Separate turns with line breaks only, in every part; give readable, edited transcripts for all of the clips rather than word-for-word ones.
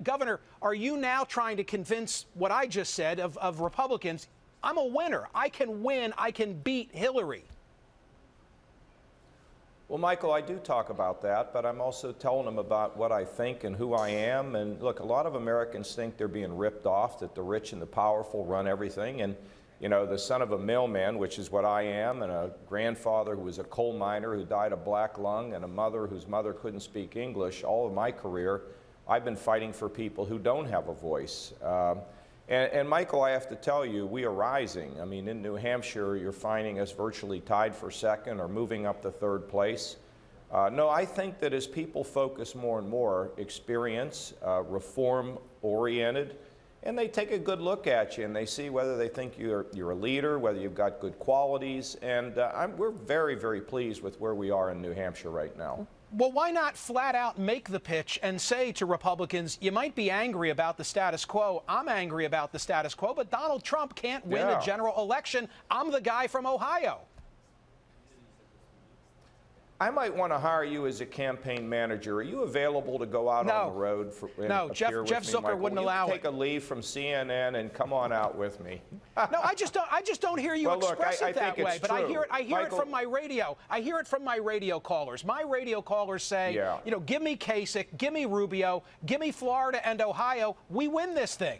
Governor, are you now trying to convince what I just said of Republicans? I'm a winner. I can win. I can beat Hillary.
Well, Michael, I do talk about that, but I'm also telling them about what I think and who I am. And look, a lot of Americans think they're being ripped off, that the rich and the powerful run everything. And, you know, the son of a mailman, which is what I am, and a grandfather who was a coal miner who died of black lung, and a mother whose mother couldn't speak English, all of my career, I've been fighting for people who don't have a voice. And Michael, I have to tell you, we are rising. I mean, in New Hampshire, you're finding us virtually tied for second or moving up to third place. No, I think that as people focus more and more, experience, reform-oriented, and they take a good look at you and they see whether they think you're a leader, whether you've got good qualities, and we're very, very pleased with where we are in New Hampshire right now.
Well, why not flat out make the pitch and say to Republicans, you might be angry about the status quo. I'm angry about the status quo, but Donald Trump can't win a general election. I'm the guy from Ohio.
I might want to hire you as a campaign manager. Are you available to go out on the road
No, Jeff Zucker wouldn't allow it.
Take a leave from CNN and come on out with me.
No, I just don't hear you express it that way. But I hear it from my radio. I hear it from my radio callers. My radio callers say, you know, give me Kasich, give me Rubio, give me Florida and Ohio. We win this thing.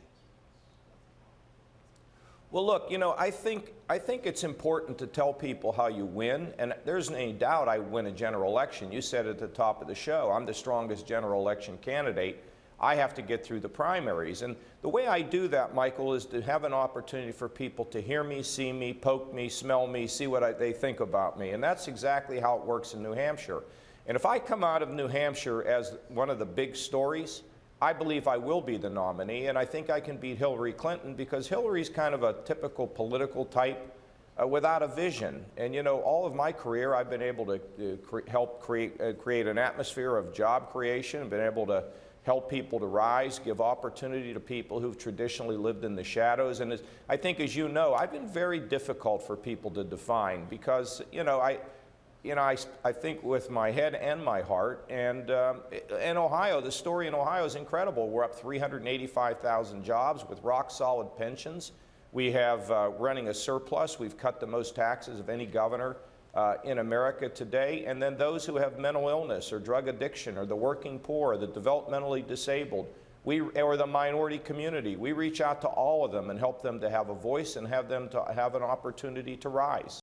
Well, look, you know, I think it's important to tell people how you win, and there isn't any doubt I win a general election. You said at the top of the show, I'm the strongest general election candidate. I have to get through the primaries, and the way I do that, Michael, is to have an opportunity for people to hear me, see me, poke me, smell me, see what they think about me, and that's exactly how it works in New Hampshire. And if I come out of New Hampshire as one of the big stories, I believe I will be the nominee, and I think I can beat Hillary Clinton because Hillary's kind of a typical political type without a vision. And you know, all of my career, I've been able to help create an atmosphere of job creation, been able to help people to rise, give opportunity to people who've traditionally lived in the shadows. And I think, as you know, I've been very difficult for people to define because, you know, I think with my head and my heart, and in Ohio, the story in Ohio is incredible. We're up 385,000 jobs with rock-solid pensions. We have running a surplus. We've cut the most taxes of any governor in America today. And then those who have mental illness or drug addiction or the working poor or the developmentally disabled, or the minority community, we reach out to all of them and help them to have a voice and have them to have an opportunity to rise.